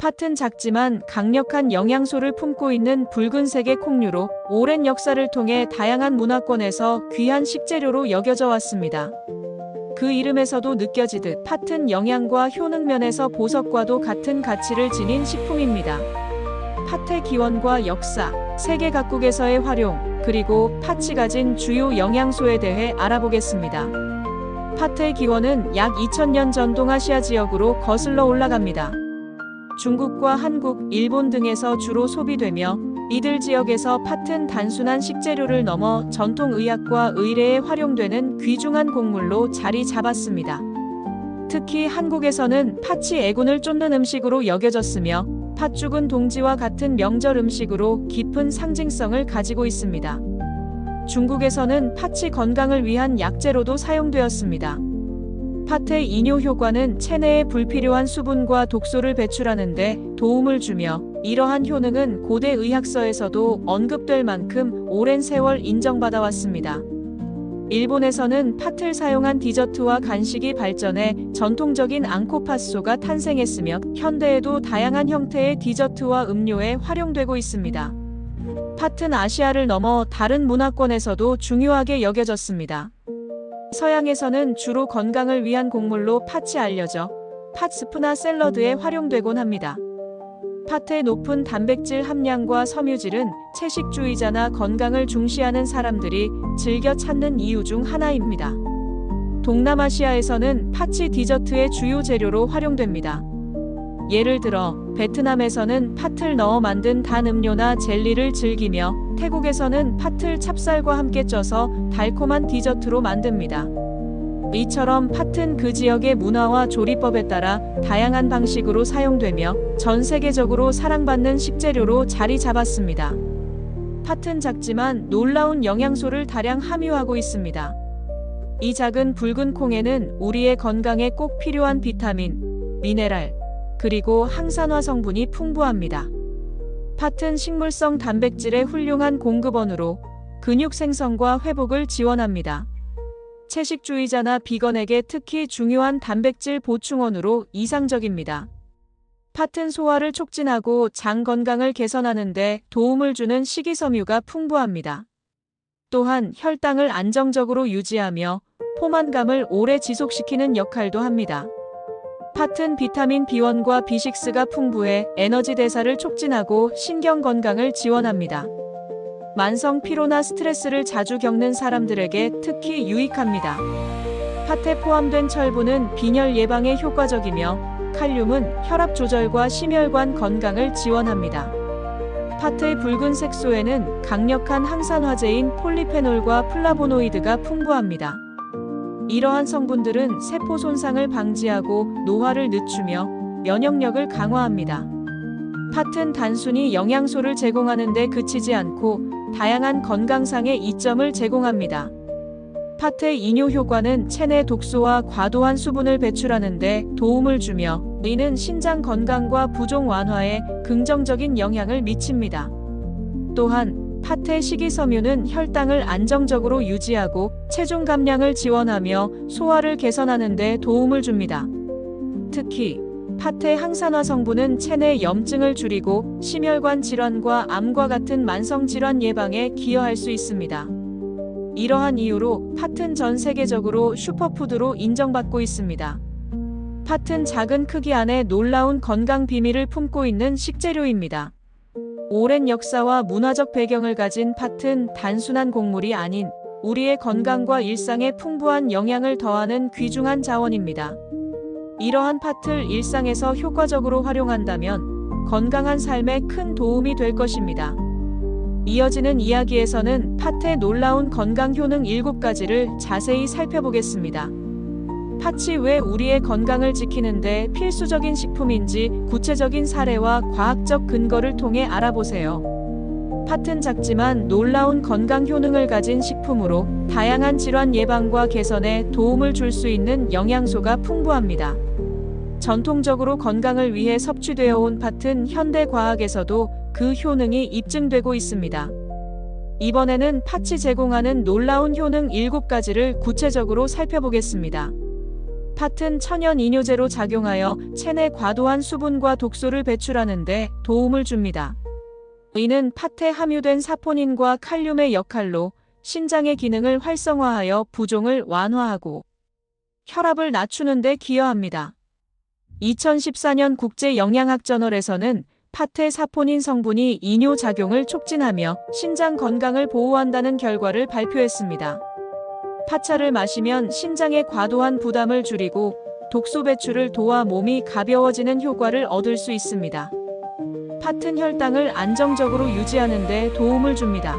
팥은 작지만 강력한 영양소를 품고 있는 붉은색의 콩류로 오랜 역사를 통해 다양한 문화권에서 귀한 식재료로 여겨져 왔습니다. 그 이름에서도 느껴지듯 팥은 영양과 효능 면에서 보석과도 같은 가치를 지닌 식품입니다. 팥의 기원과 역사, 세계 각국에서의 활용, 그리고 팥이 가진 주요 영양소에 대해 알아보겠습니다. 팥의 기원은 약 2000년 전 동아시아 지역으로 거슬러 올라갑니다. 중국과 한국, 일본 등에서 주로 소비되며 이들 지역에서 팥은 단순한 식재료를 넘어 전통 의학과 의례에 활용되는 귀중한 곡물로 자리 잡았습니다. 특히 한국에서는 팥이 애군을 쫓는 음식으로 여겨졌으며 팥죽은 동지와 같은 명절 음식으로 깊은 상징성을 가지고 있습니다. 중국에서는 팥이 건강을 위한 약재로도 사용되었습니다. 팥의 이뇨 효과는 체내에 불필요한 수분과 독소를 배출하는 데 도움을 주며 이러한 효능은 고대 의학서에서도 언급될 만큼 오랜 세월 인정받아 왔습니다. 일본에서는 팥을 사용한 디저트와 간식이 발전해 전통적인 앙코팥소가 탄생했으며 현대에도 다양한 형태의 디저트와 음료에 활용되고 있습니다. 팥은 아시아를 넘어 다른 문화권에서도 중요하게 여겨졌습니다. 서양에서는 주로 건강을 위한 곡물로 팥이 알려져 팥스프나 샐러드에 활용되곤 합니다. 팥의 높은 단백질 함량과 섬유질은 채식주의자나 건강을 중시하는 사람들이 즐겨 찾는 이유 중 하나입니다. 동남아시아에서는 팥이 디저트의 주요 재료로 활용됩니다. 예를 들어 베트남에서는 팥을 넣어 만든 단 음료나 젤리를 즐기며 태국에서는 팥을 찹쌀과 함께 쪄서 달콤한 디저트로 만듭니다. 이처럼 팥은 그 지역의 문화와 조리법에 따라 다양한 방식으로 사용되며 전 세계적으로 사랑받는 식재료로 자리 잡았습니다. 팥은 작지만 놀라운 영양소를 다량 함유하고 있습니다. 이 작은 붉은 콩에는 우리의 건강에 꼭 필요한 비타민, 미네랄, 그리고 항산화 성분이 풍부합니다. 팥은 식물성 단백질의 훌륭한 공급원으로 근육 생성과 회복을 지원합니다. 채식주의자나 비건에게 특히 중요한 단백질 보충원으로 이상적입니다. 팥은 소화를 촉진하고 장 건강을 개선하는 데 도움을 주는 식이섬유가 풍부합니다. 또한 혈당을 안정적으로 유지하며 포만감을 오래 지속시키는 역할도 합니다. 팥은 비타민 B1과 B6가 풍부해 에너지 대사를 촉진하고 신경 건강을 지원합니다. 만성 피로나 스트레스를 자주 겪는 사람들에게 특히 유익합니다. 팥에 포함된 철분은 빈혈 예방에 효과적이며 칼륨은 혈압 조절과 심혈관 건강을 지원합니다. 팥의 붉은 색소에는 강력한 항산화제인 폴리페놀과 플라보노이드가 풍부합니다. 이러한 성분들은 세포 손상을 방지하고 노화를 늦추며 면역력을 강화합니다. 팥은 단순히 영양소를 제공하는 데 그치지 않고 다양한 건강상의 이점을 제공합니다. 팥의 이뇨 효과는 체내 독소와 과도한 수분을 배출하는 데 도움을 주며 이는 신장 건강과 부종 완화에 긍정적인 영향을 미칩니다. 또한 팥의 식이섬유는 혈당을 안정적으로 유지하고 체중 감량을 지원하며 소화를 개선하는 데 도움을 줍니다. 특히 팥의 항산화 성분은 체내 염증을 줄이고 심혈관 질환과 암과 같은 만성 질환 예방에 기여할 수 있습니다. 이러한 이유로 팥은 전 세계적으로 슈퍼푸드로 인정받고 있습니다. 팥은 작은 크기 안에 놀라운 건강 비밀을 품고 있는 식재료입니다. 오랜 역사와 문화적 배경을 가진 팥은 단순한 곡물이 아닌 우리의 건강과 일상에 풍부한 영향을 더하는 귀중한 자원입니다. 이러한 팥을 일상에서 효과적으로 활용한다면 건강한 삶에 큰 도움이 될 것입니다. 이어지는 이야기에서는 팥의 놀라운 건강 효능 7가지를 자세히 살펴보겠습니다. 팥이 왜 우리의 건강을 지키는데 필수적인 식품인지 구체적인 사례와 과학적 근거를 통해 알아보세요. 팥은 작지만 놀라운 건강 효능을 가진 식품으로 다양한 질환 예방과 개선에 도움을 줄 수 있는 영양소가 풍부합니다. 전통적으로 건강을 위해 섭취되어 온 팥은 현대 과학에서도 그 효능이 입증되고 있습니다. 이번에는 팥이 제공하는 놀라운 효능 7가지를 구체적으로 살펴보겠습니다. 팥은 천연 이뇨제로 작용하여 체내 과도한 수분과 독소를 배출하는 데 도움을 줍니다. 이는 팥에 함유된 사포닌과 칼륨의 역할로 신장의 기능을 활성화하여 부종을 완화하고 혈압을 낮추는 데 기여합니다. 2014년 국제영양학저널에서는 팥의 사포닌 성분이 이뇨작용을 촉진하며 신장 건강을 보호한다는 결과를 발표했습니다. 팥차를 마시면 신장의 과도한 부담을 줄이고 독소 배출을 도와 몸이 가벼워지는 효과를 얻을 수 있습니다. 팥은 혈당을 안정적으로 유지하는 데 도움을 줍니다.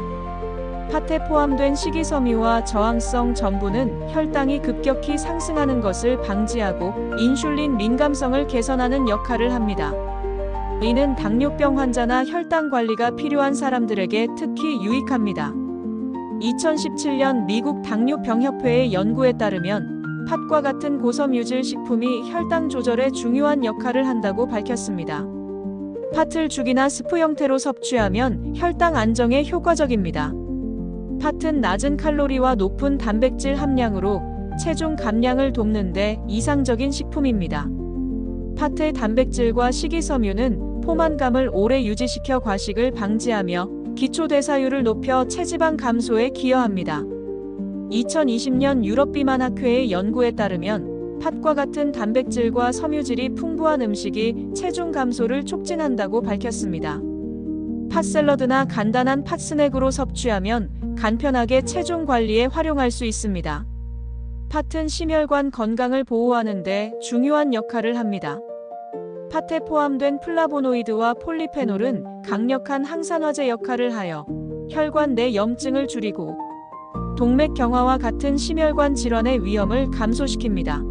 팥에 포함된 식이섬유와 저항성 전분은 혈당이 급격히 상승하는 것을 방지하고 인슐린 민감성을 개선하는 역할을 합니다. 이는 당뇨병 환자나 혈당 관리가 필요한 사람들에게 특히 유익합니다. 2017년 미국 당뇨병협회의 연구에 따르면 팥과 같은 고섬유질 식품이 혈당 조절에 중요한 역할을 한다고 밝혔습니다. 팥을 죽이나 스프 형태로 섭취하면 혈당 안정에 효과적입니다. 팥은 낮은 칼로리와 높은 단백질 함량으로 체중 감량을 돕는 데 이상적인 식품입니다. 팥의 단백질과 식이섬유는 포만감을 오래 유지시켜 과식을 방지하며 기초대사율을 높여 체지방 감소에 기여합니다. 2020년 유럽비만학회의 연구에 따르면 팥과 같은 단백질과 섬유질이 풍부한 음식이 체중 감소를 촉진한다고 밝혔습니다. 팥샐러드나 간단한 팥스낵으로 섭취하면 간편하게 체중 관리에 활용할 수 있습니다. 팥은 심혈관 건강을 보호하는 데 중요한 역할을 합니다. 팥에 포함된 플라보노이드와 폴리페놀은 강력한 항산화제 역할을 하여 혈관 내 염증을 줄이고 동맥 경화와 같은 심혈관 질환의 위험을 감소시킵니다.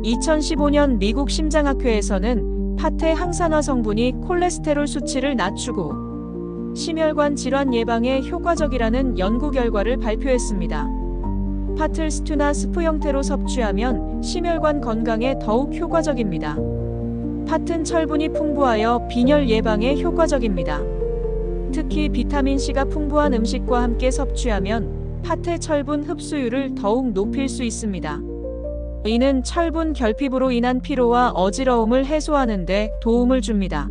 2015년 미국 심장학회에서는 팥의 항산화 성분이 콜레스테롤 수치를 낮추고 심혈관 질환 예방에 효과적이라는 연구 결과를 발표했습니다. 팥을 스튜나 스프 형태로 섭취하면 심혈관 건강에 더욱 효과적입니다. 팥은 철분이 풍부하여 빈혈 예방에 효과적입니다. 특히 비타민C가 풍부한 음식과 함께 섭취하면 팥의 철분 흡수율을 더욱 높일 수 있습니다. 이는 철분 결핍으로 인한 피로와 어지러움을 해소하는 데 도움을 줍니다.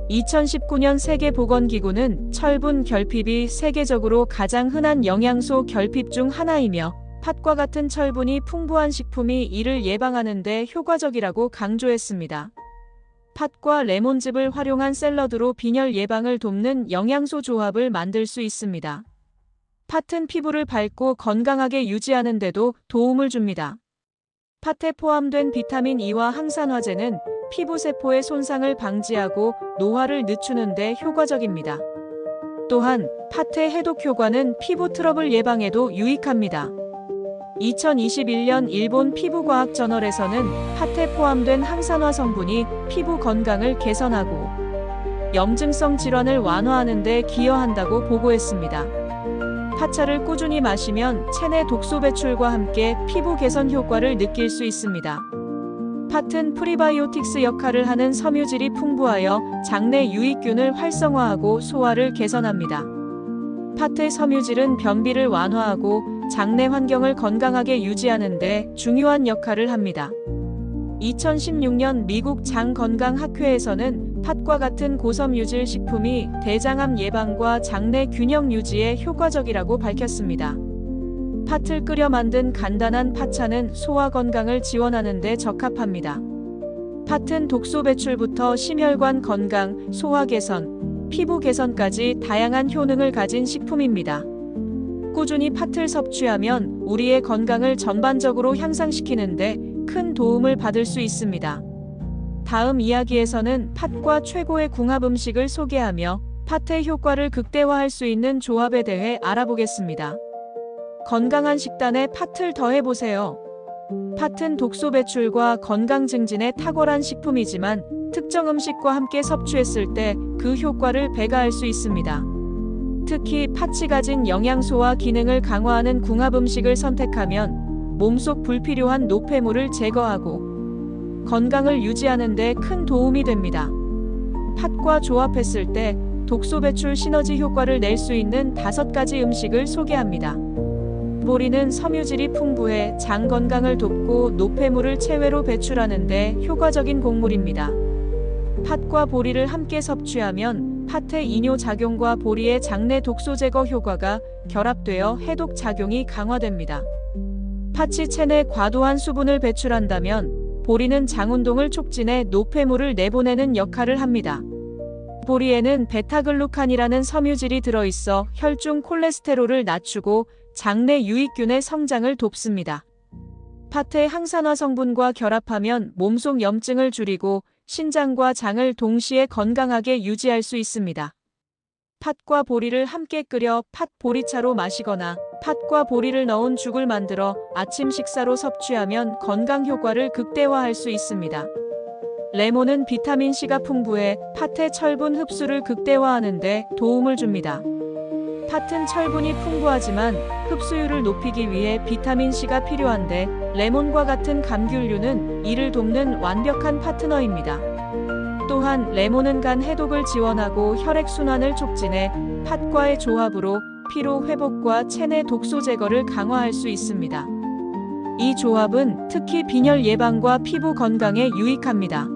2019년 세계보건기구는 철분 결핍이 세계적으로 가장 흔한 영양소 결핍 중 하나이며 팥과 같은 철분이 풍부한 식품이 이를 예방하는 데 효과적이라고 강조했습니다. 팥과 레몬즙을 활용한 샐러드로 빈혈 예방을 돕는 영양소 조합을 만들 수 있습니다. 팥은 피부를 밝고 건강하게 유지하는 데도 도움을 줍니다. 팥에 포함된 비타민 E와 항산화제는 피부세포의 손상을 방지하고 노화를 늦추는 데 효과적입니다. 또한 팥의 해독 효과는 피부 트러블 예방에도 유익합니다. 2021년 일본 피부과학 저널에서는 팥에 포함된 항산화 성분이 피부 건강을 개선하고 염증성 질환을 완화하는 데 기여한다고 보고했습니다. 팥차를 꾸준히 마시면 체내 독소 배출과 함께 피부 개선 효과를 느낄 수 있습니다. 팥은 프리바이오틱스 역할을 하는 섬유질이 풍부하여 장내 유익균을 활성화하고 소화를 개선합니다. 팥의 섬유질은 변비를 완화하고 장내 환경을 건강하게 유지하는 데 중요한 역할을 합니다. 2016년 미국 장건강학회에서는 팥과 같은 고섬유질 식품이 대장암 예방과 장내 균형 유지에 효과적이라고 밝혔습니다. 팥을 끓여 만든 간단한 팥차는 소화 건강을 지원하는 데 적합합니다. 팥은 독소 배출부터 심혈관 건강, 소화 개선, 피부 개선까지 다양한 효능을 가진 식품입니다. 꾸준히 팥을 섭취하면 우리의 건강을 전반적으로 향상시키는데 큰 도움을 받을 수 있습니다. 다음 이야기에서는 팥과 최고의 궁합 음식을 소개하며 팥의 효과를 극대화할 수 있는 조합에 대해 알아보겠습니다. 건강한 식단에 팥을 더해보세요. 팥은 독소 배출과 건강 증진에 탁월한 식품이지만 특정 음식과 함께 섭취했을 때 그 효과를 배가할 수 있습니다. 특히 팥이 가진 영양소와 기능을 강화하는 궁합 음식을 선택하면 몸속 불필요한 노폐물을 제거하고 건강을 유지하는 데 큰 도움이 됩니다. 팥과 조합했을 때 독소 배출 시너지 효과를 낼 수 있는 5가지 음식을 소개합니다. 보리는 섬유질이 풍부해 장 건강을 돕고 노폐물을 체외로 배출하는 데 효과적인 곡물입니다. 팥과 보리를 함께 섭취하면 팥의 이뇨 작용과 보리의 장내 독소 제거 효과가 결합되어 해독 작용이 강화됩니다. 팥이 체내 과도한 수분을 배출한다면 보리는 장 운동을 촉진해 노폐물을 내보내는 역할을 합니다. 보리에는 베타글루칸이라는 섬유질이 들어있어 혈중 콜레스테롤을 낮추고 장내 유익균의 성장을 돕습니다. 팥의 항산화 성분과 결합하면 몸속 염증을 줄이고 신장과 장을 동시에 건강하게 유지할 수 있습니다. 팥과 보리를 함께 끓여 팥보리차로 마시거나 팥과 보리를 넣은 죽을 만들어 아침 식사로 섭취하면 건강 효과를 극대화할 수 있습니다. 레몬은 비타민C가 풍부해 팥의 철분 흡수를 극대화하는 데 도움을 줍니다. 팥은 철분이 풍부하지만 흡수율을 높이기 위해 비타민C가 필요한데 레몬과 같은 감귤류는 이를 돕는 완벽한 파트너입니다. 또한 레몬은 간 해독을 지원하고 혈액순환을 촉진해 팥과의 조합으로 피로 회복과 체내 독소 제거를 강화할 수 있습니다. 이 조합은 특히 빈혈 예방과 피부 건강에 유익합니다.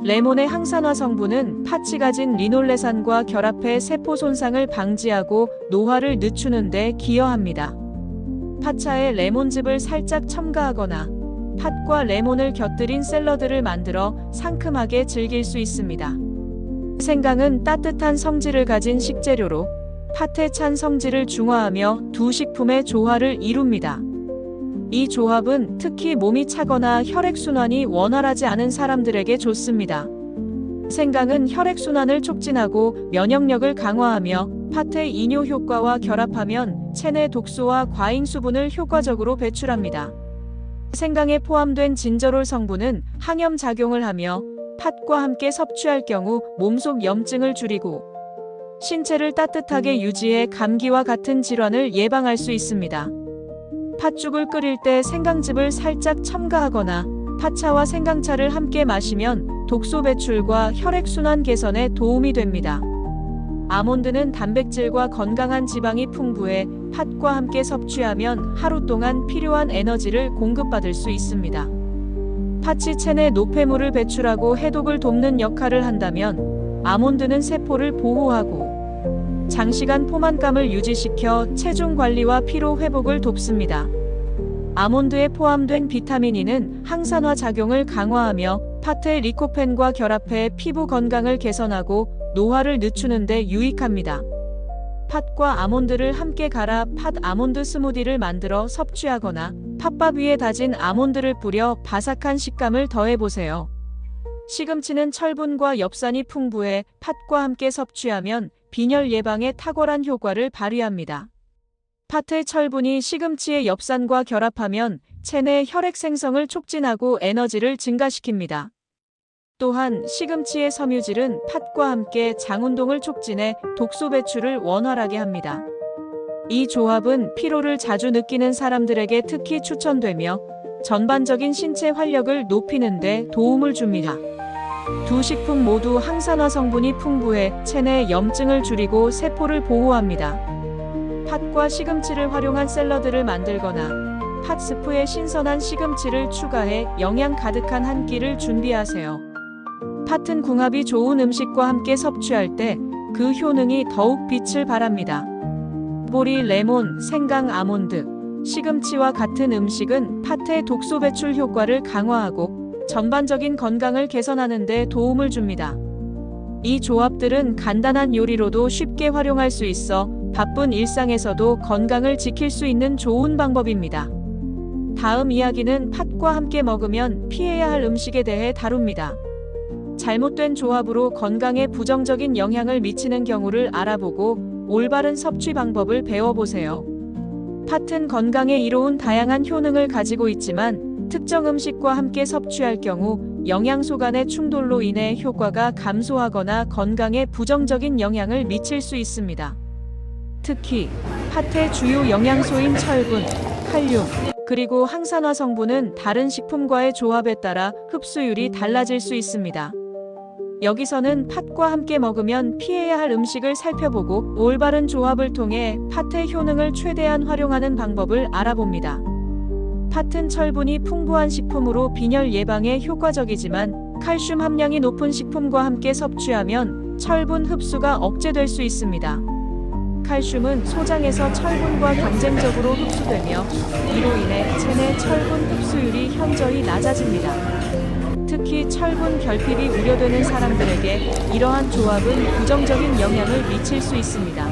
레몬의 항산화 성분은 팥이 가진 리놀레산과 결합해 세포 손상을 방지하고 노화를 늦추는 데 기여합니다. 팥차에 레몬즙을 살짝 첨가하거나 팥과 레몬을 곁들인 샐러드를 만들어 상큼하게 즐길 수 있습니다. 생강은 따뜻한 성질을 가진 식재료로 팥의 찬 성질을 중화하며 두 식품의 조화를 이룹니다. 이 조합은 특히 몸이 차거나 혈액순환이 원활하지 않은 사람들에게 좋습니다. 생강은 혈액순환을 촉진하고 면역력을 강화하며 팥의 이뇨 효과와 결합하면 체내 독소와 과잉 수분을 효과적으로 배출합니다. 생강에 포함된 진저롤 성분은 항염 작용을 하며 팥과 함께 섭취할 경우 몸속 염증을 줄이고 신체를 따뜻하게 유지해 감기와 같은 질환을 예방할 수 있습니다. 팥죽을 끓일 때 생강즙을 살짝 첨가하거나 팥차와 생강차를 함께 마시면 독소 배출과 혈액순환 개선에 도움이 됩니다. 아몬드는 단백질과 건강한 지방이 풍부해 팥과 함께 섭취하면 하루 동안 필요한 에너지를 공급받을 수 있습니다. 팥이 체내 노폐물을 배출하고 해독을 돕는 역할을 한다면 아몬드는 세포를 보호하고 장시간 포만감을 유지시켜 체중 관리와 피로 회복을 돕습니다. 아몬드에 포함된 비타민 E는 항산화 작용을 강화하며 팥의 리코펜과 결합해 피부 건강을 개선하고 노화를 늦추는 데 유익합니다. 팥과 아몬드를 함께 갈아 팥 아몬드 스무디를 만들어 섭취하거나 팥밥 위에 다진 아몬드를 뿌려 바삭한 식감을 더해보세요. 시금치는 철분과 엽산이 풍부해 팥과 함께 섭취하면 빈혈 예방에 탁월한 효과를 발휘합니다. 팥의 철분이 시금치의 엽산과 결합하면 체내 혈액 생성을 촉진하고 에너지를 증가시킵니다. 또한 시금치의 섬유질은 팥과 함께 장 운동을 촉진해 독소 배출을 원활하게 합니다. 이 조합은 피로를 자주 느끼는 사람들에게 특히 추천되며 전반적인 신체 활력을 높이는 데 도움을 줍니다. 두 식품 모두 항산화 성분이 풍부해 체내 염증을 줄이고 세포를 보호합니다. 팥과 시금치를 활용한 샐러드를 만들거나 팥 스프에 신선한 시금치를 추가해 영양 가득한 한 끼를 준비하세요. 팥은 궁합이 좋은 음식과 함께 섭취할 때 그 효능이 더욱 빛을 발합니다. 보리, 레몬, 생강, 아몬드, 시금치와 같은 음식은 팥의 독소 배출 효과를 강화하고 전반적인 건강을 개선하는 데 도움을 줍니다. 이 조합들은 간단한 요리로도 쉽게 활용할 수 있어 바쁜 일상에서도 건강을 지킬 수 있는 좋은 방법입니다. 다음 이야기는 팥과 함께 먹으면 피해야 할 음식에 대해 다룹니다. 잘못된 조합으로 건강에 부정적인 영향을 미치는 경우를 알아보고 올바른 섭취 방법을 배워보세요. 팥은 건강에 이로운 다양한 효능을 가지고 있지만 특정 음식과 함께 섭취할 경우 영양소 간의 충돌로 인해 효과가 감소하거나 건강에 부정적인 영향을 미칠 수 있습니다. 특히 팥의 주요 영양소인 철분, 칼륨, 그리고 항산화 성분은 다른 식품과의 조합에 따라 흡수율이 달라질 수 있습니다. 여기서는 팥과 함께 먹으면 피해야 할 음식을 살펴보고 올바른 조합을 통해 팥의 효능을 최대한 활용하는 방법을 알아봅니다. 팥은 철분이 풍부한 식품으로 빈혈 예방에 효과적이지만 칼슘 함량이 높은 식품과 함께 섭취하면 철분 흡수가 억제될 수 있습니다. 칼슘은 소장에서 철분과 경쟁적으로 흡수되며 이로 인해 체내 철분 흡수율이 현저히 낮아집니다. 특히 철분 결핍이 우려되는 사람들에게 이러한 조합은 부정적인 영향을 미칠 수 있습니다.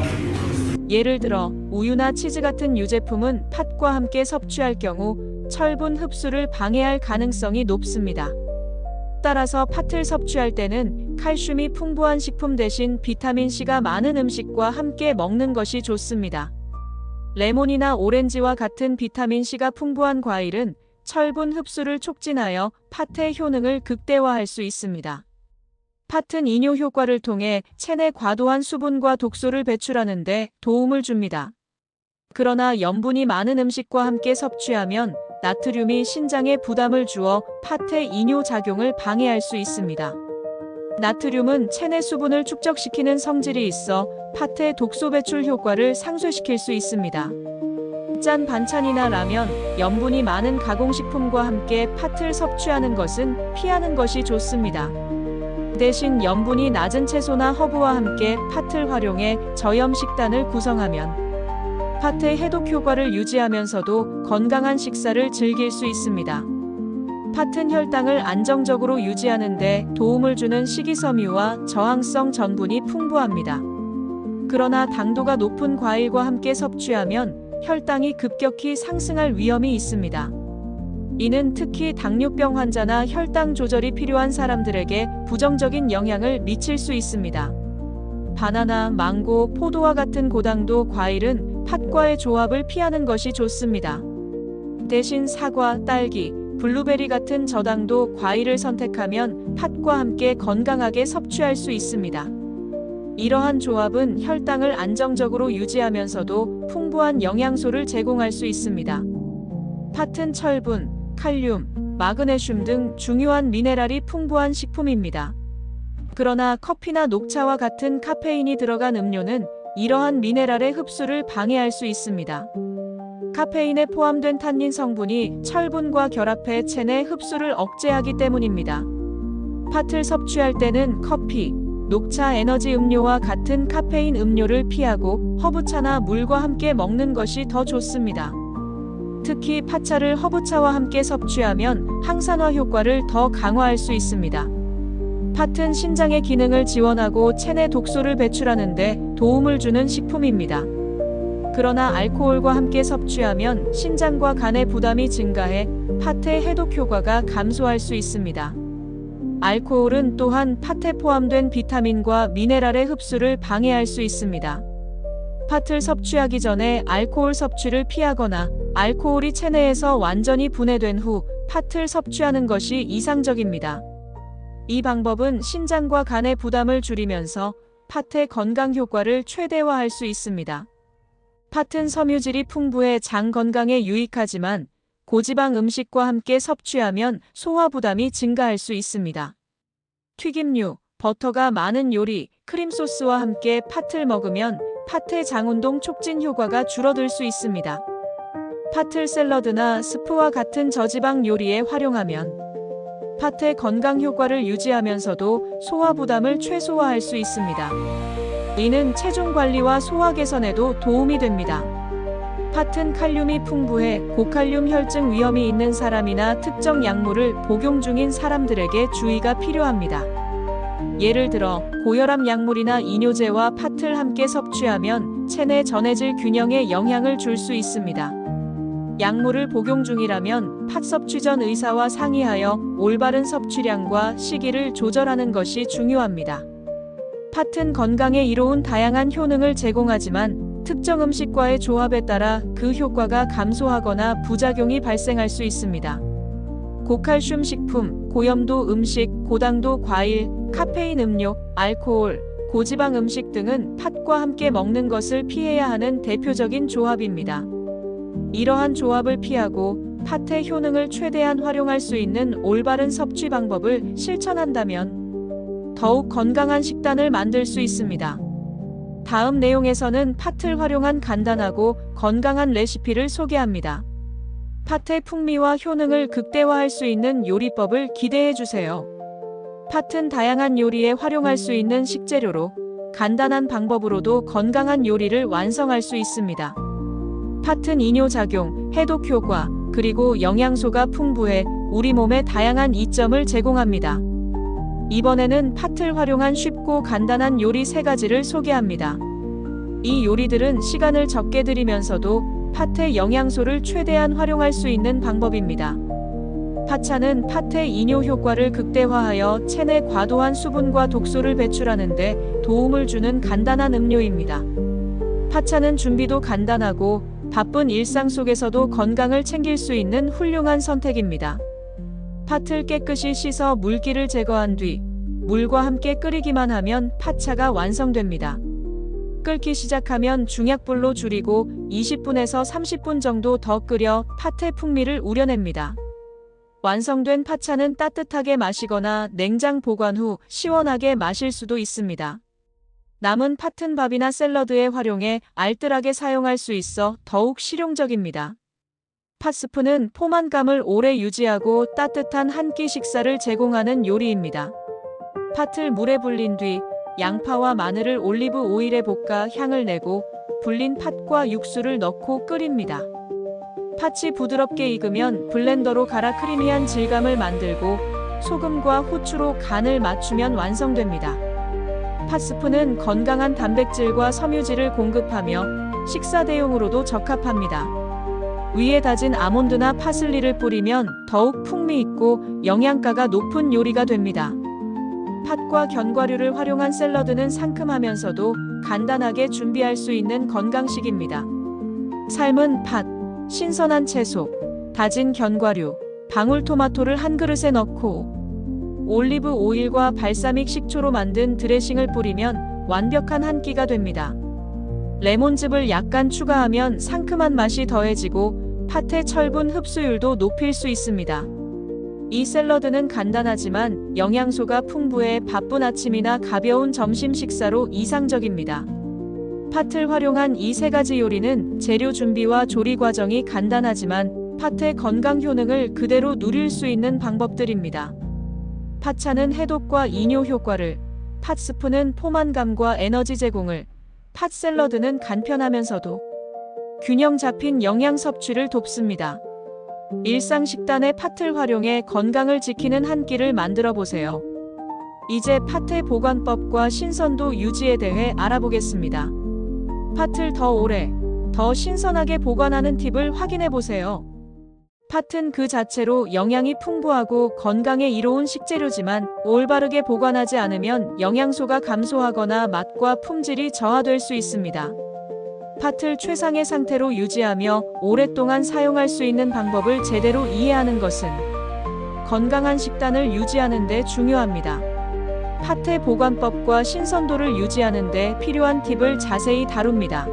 예를 들어 우유나 치즈 같은 유제품은 팥과 함께 섭취할 경우 철분 흡수를 방해할 가능성이 높습니다. 따라서 팥을 섭취할 때는 칼슘이 풍부한 식품 대신 비타민C가 많은 음식과 함께 먹는 것이 좋습니다. 레몬이나 오렌지와 같은 비타민C가 풍부한 과일은 철분 흡수를 촉진하여 팥의 효능을 극대화할 수 있습니다. 팥은 이뇨 효과를 통해 체내 과도한 수분과 독소를 배출하는 데 도움을 줍니다. 그러나 염분이 많은 음식과 함께 섭취하면 나트륨이 신장에 부담을 주어 팥의 이뇨 작용을 방해할 수 있습니다. 나트륨은 체내 수분을 축적시키는 성질이 있어 팥의 독소 배출 효과를 상쇄시킬 수 있습니다. 짠 반찬이나 라면, 염분이 많은 가공식품과 함께 팥을 섭취하는 것은 피하는 것이 좋습니다. 대신 염분이 낮은 채소나 허브와 함께 팥을 활용해 저염 식단을 구성하면 팥의 해독 효과를 유지하면서도 건강한 식사를 즐길 수 있습니다. 팥은 혈당을 안정적으로 유지하는 데 도움을 주는 식이섬유와 저항성 전분이 풍부합니다. 그러나 당도가 높은 과일과 함께 섭취하면 혈당이 급격히 상승할 위험이 있습니다. 이는 특히 당뇨병 환자나 혈당 조절이 필요한 사람들에게 부정적인 영향을 미칠 수 있습니다. 바나나, 망고, 포도와 같은 고당도 과일은 팥과의 조합을 피하는 것이 좋습니다. 대신 사과, 딸기, 블루베리 같은 저당도 과일을 선택하면 팥과 함께 건강하게 섭취할 수 있습니다. 이러한 조합은 혈당을 안정적으로 유지하면서도 풍부한 영양소를 제공할 수 있습니다. 팥은 철분, 칼륨, 마그네슘 등 중요한 미네랄이 풍부한 식품입니다. 그러나 커피나 녹차와 같은 카페인이 들어간 음료는 이러한 미네랄의 흡수를 방해할 수 있습니다. 카페인에 포함된 탄닌 성분이 철분과 결합해 체내 흡수를 억제하기 때문입니다. 팥을 섭취할 때는 커피, 녹차 에너지 음료와 같은 카페인 음료를 피하고 허브차나 물과 함께 먹는 것이 더 좋습니다. 특히 팥차를 허브차와 함께 섭취하면 항산화 효과를 더 강화할 수 있습니다. 팥은 신장의 기능을 지원하고 체내 독소를 배출하는 데 도움을 주는 식품입니다. 그러나 알코올과 함께 섭취하면 신장과 간의 부담이 증가해 팥의 해독 효과가 감소할 수 있습니다. 알코올은 또한 팥에 포함된 비타민과 미네랄의 흡수를 방해할 수 있습니다. 팥을 섭취하기 전에 알코올 섭취를 피하거나 알코올이 체내에서 완전히 분해된 후 팥을 섭취하는 것이 이상적입니다. 이 방법은 신장과 간의 부담을 줄이면서 팥의 건강 효과를 최대화할 수 있습니다. 팥은 섬유질이 풍부해 장 건강에 유익하지만 고지방 음식과 함께 섭취하면 소화 부담이 증가할 수 있습니다. 튀김류, 버터가 많은 요리, 크림소스와 함께 팥을 먹으면 팥의 장운동 촉진 효과가 줄어들 수 있습니다. 팥을 샐러드나 스프와 같은 저지방 요리에 활용하면 팥의 건강 효과를 유지하면서도 소화 부담을 최소화할 수 있습니다. 이는 체중 관리와 소화 개선에도 도움이 됩니다. 팥은 칼륨이 풍부해 고칼륨 혈증 위험이 있는 사람이나 특정 약물을 복용 중인 사람들에게 주의가 필요합니다. 예를 들어 고혈압 약물이나 이뇨제와 팥을 함께 섭취하면 체내 전해질 균형에 영향을 줄 수 있습니다. 약물을 복용 중이라면 팥 섭취 전 의사와 상의하여 올바른 섭취량과 시기를 조절하는 것이 중요합니다. 팥은 건강에 이로운 다양한 효능을 제공하지만 특정 음식과의 조합에 따라 그 효과가 감소하거나 부작용이 발생할 수 있습니다. 고칼슘 식품, 고염도 음식, 고당도 과일, 카페인 음료, 알코올, 고지방 음식 등은 팥과 함께 먹는 것을 피해야 하는 대표적인 조합입니다. 이러한 조합을 피하고 팥의 효능을 최대한 활용할 수 있는 올바른 섭취 방법을 실천한다면 더욱 건강한 식단을 만들 수 있습니다. 다음 내용에서는 팥을 활용한 간단하고 건강한 레시피를 소개합니다. 팥의 풍미와 효능을 극대화할 수 있는 요리법을 기대해 주세요. 팥은 다양한 요리에 활용할 수 있는 식재료로 간단한 방법으로도 건강한 요리를 완성할 수 있습니다. 팥은 이뇨작용, 해독 효과, 그리고 영양소가 풍부해 우리 몸에 다양한 이점을 제공합니다. 이번에는 팥을 활용한 쉽고 간단한 요리 3가지를 소개합니다. 이 요리들은 시간을 적게 들이면서도 팥의 영양소를 최대한 활용할 수 있는 방법입니다. 팥차는 팥의 이뇨 효과를 극대화하여 체내 과도한 수분과 독소를 배출하는 데 도움을 주는 간단한 음료입니다. 팥차는 준비도 간단하고 바쁜 일상 속에서도 건강을 챙길 수 있는 훌륭한 선택입니다. 팥을 깨끗이 씻어 물기를 제거한 뒤 물과 함께 끓이기만 하면 팥차가 완성됩니다. 끓기 시작하면 중약불로 줄이고 20분에서 30분 정도 더 끓여 팥의 풍미를 우려냅니다. 완성된 팥차는 따뜻하게 마시거나 냉장 보관 후 시원하게 마실 수도 있습니다. 남은 팥은 밥이나 샐러드에 활용해 알뜰하게 사용할 수 있어 더욱 실용적입니다. 팥스프는 포만감을 오래 유지하고 따뜻한 한 끼 식사를 제공하는 요리입니다. 팥을 물에 불린 뒤 양파와 마늘을 올리브 오일에 볶아 향을 내고 불린 팥과 육수를 넣고 끓입니다. 팥이 부드럽게 익으면 블렌더로 갈아 크리미한 질감을 만들고 소금과 후추로 간을 맞추면 완성됩니다. 팥스프는 건강한 단백질과 섬유질을 공급하며 식사 대용으로도 적합합니다. 위에 다진 아몬드나 파슬리를 뿌리면 더욱 풍미 있고 영양가가 높은 요리가 됩니다. 팥과 견과류를 활용한 샐러드는 상큼하면서도 간단하게 준비할 수 있는 건강식입니다. 삶은 팥, 신선한 채소, 다진 견과류, 방울토마토를 한 그릇에 넣고 올리브 오일과 발사믹 식초로 만든 드레싱을 뿌리면 완벽한 한 끼가 됩니다. 레몬즙을 약간 추가하면 상큼한 맛이 더해지고 팥의 철분 흡수율도 높일 수 있습니다. 이 샐러드는 간단하지만 영양소가 풍부해 바쁜 아침이나 가벼운 점심 식사로 이상적입니다. 팥을 활용한 이 3가지 요리는 재료 준비와 조리 과정이 간단하지만 팥의 건강 효능을 그대로 누릴 수 있는 방법들입니다. 팥차는 해독과 이뇨 효과를, 팥스프는 포만감과 에너지 제공을, 팥샐러드는 간편하면서도 균형 잡힌 영양 섭취를 돕습니다. 일상 식단에 팥을 활용해 건강을 지키는 한 끼를 만들어 보세요. 이제 팥의 보관법과 신선도 유지에 대해 알아보겠습니다. 팥을 더 오래, 더 신선하게 보관하는 팁을 확인해 보세요. 팥은 그 자체로 영양이 풍부하고 건강에 이로운 식재료지만 올바르게 보관하지 않으면 영양소가 감소하거나 맛과 품질이 저하될 수 있습니다. 팥을 최상의 상태로 유지하며 오랫동안 사용할 수 있는 방법을 제대로 이해하는 것은 건강한 식단을 유지하는 데 중요합니다. 팥의 보관법과 신선도를 유지하는 데 필요한 팁을 자세히 다룹니다.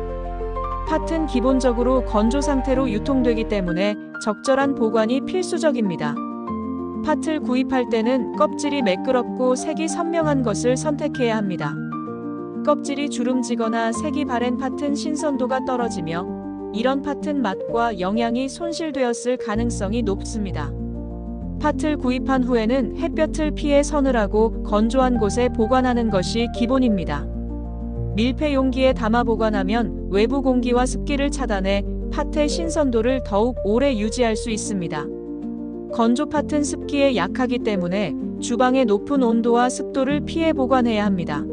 팥은 기본적으로 건조 상태로 유통되기 때문에 적절한 보관이 필수적입니다. 팥을 구입할 때는 껍질이 매끄럽고 색이 선명한 것을 선택해야 합니다. 껍질이 주름지거나 색이 바랜 팥은 신선도가 떨어지며 이런 팥은 맛과 영양이 손실되었을 가능성이 높습니다. 팥을 구입한 후에는 햇볕을 피해 서늘하고 건조한 곳에 보관하는 것이 기본입니다. 밀폐 용기에 담아 보관하면 외부 공기와 습기를 차단해 팥의 신선도를 더욱 오래 유지할 수 있습니다. 건조 팥은 습기에 약하기 때문에 주방의 높은 온도와 습도를 피해 보관해야 합니다.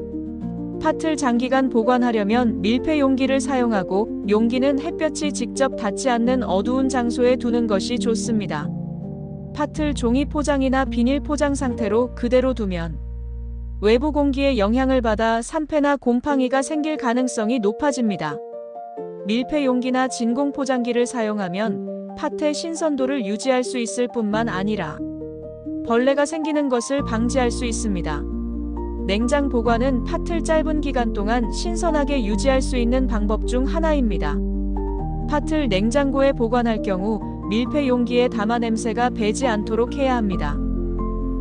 팥을 장기간 보관하려면 밀폐 용기를 사용하고 용기는 햇볕이 직접 닿지 않는 어두운 장소에 두는 것이 좋습니다. 팥을 종이 포장이나 비닐 포장 상태로 그대로 두면 외부 공기의 영향을 받아 산패나 곰팡이가 생길 가능성이 높아집니다. 밀폐 용기나 진공 포장기를 사용하면 팥의 신선도를 유지할 수 있을 뿐만 아니라 벌레가 생기는 것을 방지할 수 있습니다. 냉장 보관은 팥을 짧은 기간 동안 신선하게 유지할 수 있는 방법 중 하나입니다. 팥을 냉장고에 보관할 경우 밀폐 용기에 담아 냄새가 배지 않도록 해야 합니다.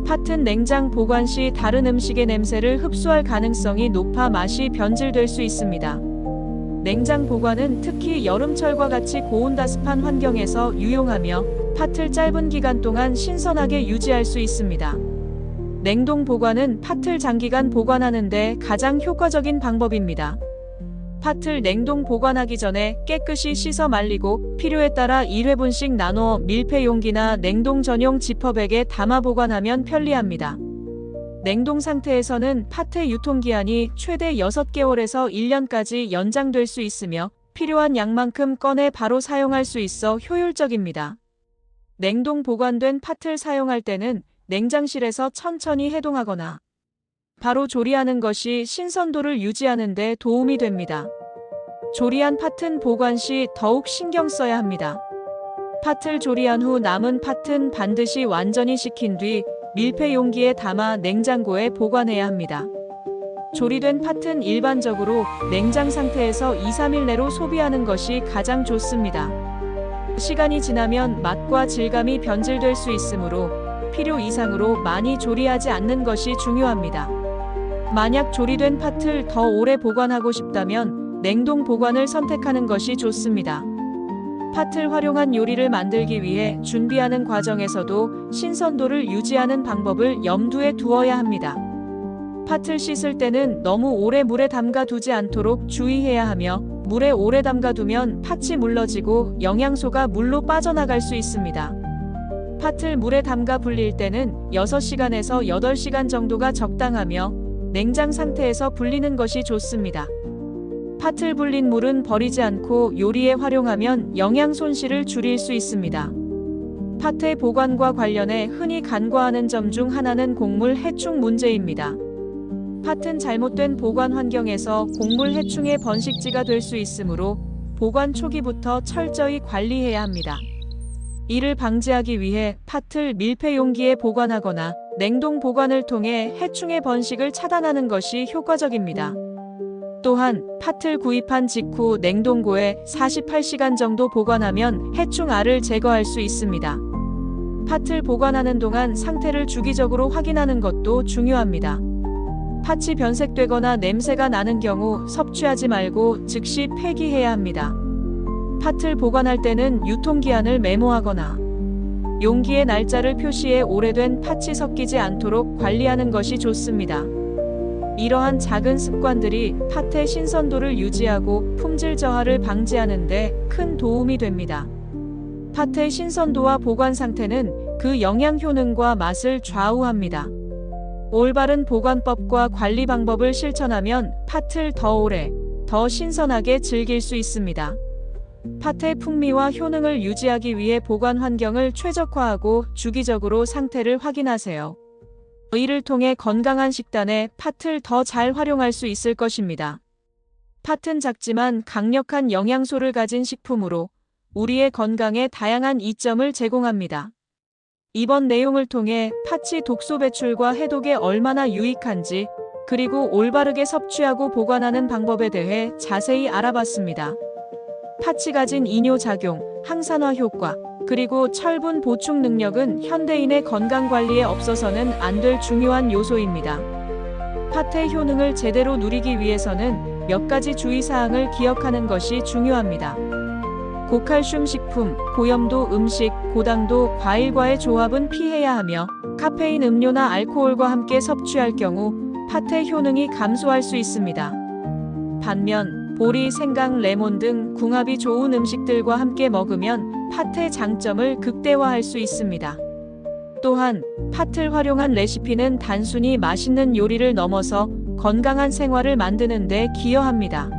팥은 냉장 보관 시 다른 음식의 냄새를 흡수할 가능성이 높아 맛이 변질될 수 있습니다. 냉장 보관은 특히 여름철과 같이 고온다습한 환경에서 유용하며 팥을 짧은 기간 동안 신선하게 유지할 수 있습니다. 냉동 보관은 팥을 장기간 보관하는 데 가장 효과적인 방법입니다. 팥을 냉동 보관하기 전에 깨끗이 씻어 말리고 필요에 따라 1회분씩 나누어 밀폐 용기나 냉동 전용 지퍼백에 담아 보관하면 편리합니다. 냉동 상태에서는 팥의 유통기한이 최대 6개월에서 1년까지 연장될 수 있으며 필요한 양만큼 꺼내 바로 사용할 수 있어 효율적입니다. 냉동 보관된 팥을 사용할 때는 냉장실에서 천천히 해동하거나 바로 조리하는 것이 신선도를 유지하는 데 도움이 됩니다. 조리한 팥은 보관 시 더욱 신경 써야 합니다. 팥을 조리한 후 남은 팥은 반드시 완전히 식힌 뒤 밀폐 용기에 담아 냉장고에 보관해야 합니다. 조리된 팥은 일반적으로 냉장 상태에서 2-3일 내로 소비하는 것이 가장 좋습니다. 시간이 지나면 맛과 질감이 변질될 수 있으므로 필요 이상으로 많이 조리하지 않는 것이 중요합니다. 만약 조리된 팥을 더 오래 보관하고 싶다면 냉동 보관을 선택하는 것이 좋습니다. 팥을 활용한 요리를 만들기 위해 준비하는 과정에서도 신선도를 유지하는 방법을 염두에 두어야 합니다. 팥을 씻을 때는 너무 오래 물에 담가 두지 않도록 주의해야 하며 물에 오래 담가 두면 팥이 물러지고 영양소가 물로 빠져나갈 수 있습니다. 팥을 물에 담가 불릴 때는 6시간에서 8시간 정도가 적당하며 냉장 상태에서 불리는 것이 좋습니다. 팥을 불린 물은 버리지 않고 요리에 활용하면 영양 손실을 줄일 수 있습니다. 팥의 보관과 관련해 흔히 간과하는 점 중 하나는 곡물 해충 문제입니다. 팥은 잘못된 보관 환경에서 곡물 해충의 번식지가 될 수 있으므로 보관 초기부터 철저히 관리해야 합니다. 이를 방지하기 위해 팥을 밀폐 용기에 보관하거나 냉동 보관을 통해 해충의 번식을 차단하는 것이 효과적입니다. 또한 팥을 구입한 직후 냉동고에 48시간 정도 보관하면 해충알을 제거할 수 있습니다. 팥을 보관하는 동안 상태를 주기적으로 확인하는 것도 중요합니다. 팥이 변색되거나 냄새가 나는 경우 섭취하지 말고 즉시 폐기해야 합니다. 팥을 보관할 때는 유통기한을 메모하거나 용기에 날짜를 표시해 오래된 팥이 섞이지 않도록 관리하는 것이 좋습니다. 이러한 작은 습관들이 팥의 신선도를 유지하고 품질 저하를 방지하는 데 큰 도움이 됩니다. 팥의 신선도와 보관 상태는 그 영양 효능과 맛을 좌우합니다. 올바른 보관법과 관리 방법을 실천하면 팥을 더 오래, 더 신선하게 즐길 수 있습니다. 팥의 풍미와 효능을 유지하기 위해 보관 환경을 최적화하고 주기적으로 상태를 확인하세요. 이를 통해 건강한 식단에 팥을 더 잘 활용할 수 있을 것입니다. 팥은 작지만 강력한 영양소를 가진 식품으로 우리의 건강에 다양한 이점을 제공합니다. 이번 내용을 통해 팥이 독소 배출과 해독에 얼마나 유익한지, 그리고 올바르게 섭취하고 보관하는 방법에 대해 자세히 알아봤습니다. 팥이 가진 이뇨작용, 항산화 효과, 그리고 철분 보충 능력은 현대인의 건강관리에 없어서는 안 될 중요한 요소입니다. 팥의 효능을 제대로 누리기 위해서는 몇 가지 주의사항을 기억하는 것이 중요합니다. 고칼슘 식품, 고염도 음식, 고당도 과일과의 조합은 피해야 하며 카페인 음료나 알코올과 함께 섭취할 경우 팥의 효능이 감소할 수 있습니다. 반면 보리, 생강, 레몬 등 궁합이 좋은 음식들과 함께 먹으면 팥의 장점을 극대화할 수 있습니다. 또한 팥을 활용한 레시피는 단순히 맛있는 요리를 넘어서 건강한 생활을 만드는 데 기여합니다.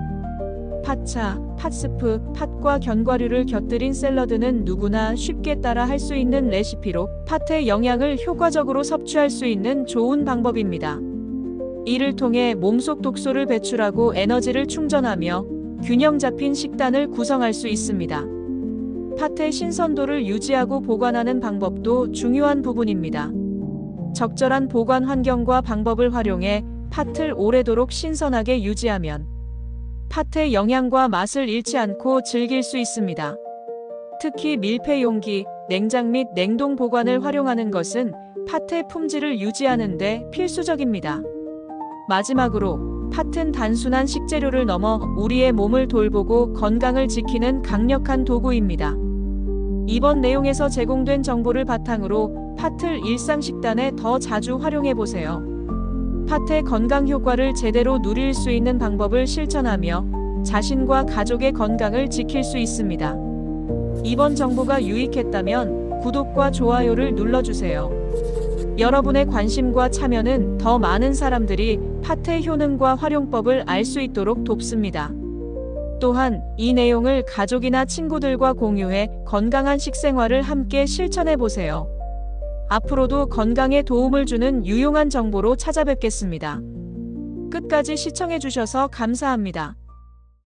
팥차, 팥스프, 팥과 견과류를 곁들인 샐러드는 누구나 쉽게 따라 할 수 있는 레시피로 팥의 영양을 효과적으로 섭취할 수 있는 좋은 방법입니다. 이를 통해 몸속 독소를 배출하고 에너지를 충전하며 균형 잡힌 식단을 구성할 수 있습니다. 팥의 신선도를 유지하고 보관하는 방법도 중요한 부분입니다. 적절한 보관 환경과 방법을 활용해 팥을 오래도록 신선하게 유지하면 팥의 영양과 맛을 잃지 않고 즐길 수 있습니다. 특히 밀폐 용기, 냉장 및 냉동 보관을 활용하는 것은 팥의 품질을 유지하는 데 필수적입니다. 마지막으로 팥은 단순한 식재료를 넘어 우리의 몸을 돌보고 건강을 지키는 강력한 도구입니다. 이번 내용에서 제공된 정보를 바탕으로 팥을 일상 식단에 더 자주 활용해 보세요. 팥의 건강 효과를 제대로 누릴 수 있는 방법을 실천하며 자신과 가족의 건강을 지킬 수 있습니다. 이번 정보가 유익했다면 구독과 좋아요를 눌러주세요. 여러분의 관심과 참여는 더 많은 사람들이 팥의 효능과 활용법을 알 수 있도록 돕습니다. 또한 이 내용을 가족이나 친구들과 공유해 건강한 식생활을 함께 실천해 보세요. 앞으로도 건강에 도움을 주는 유용한 정보로 찾아뵙겠습니다. 끝까지 시청해 주셔서 감사합니다.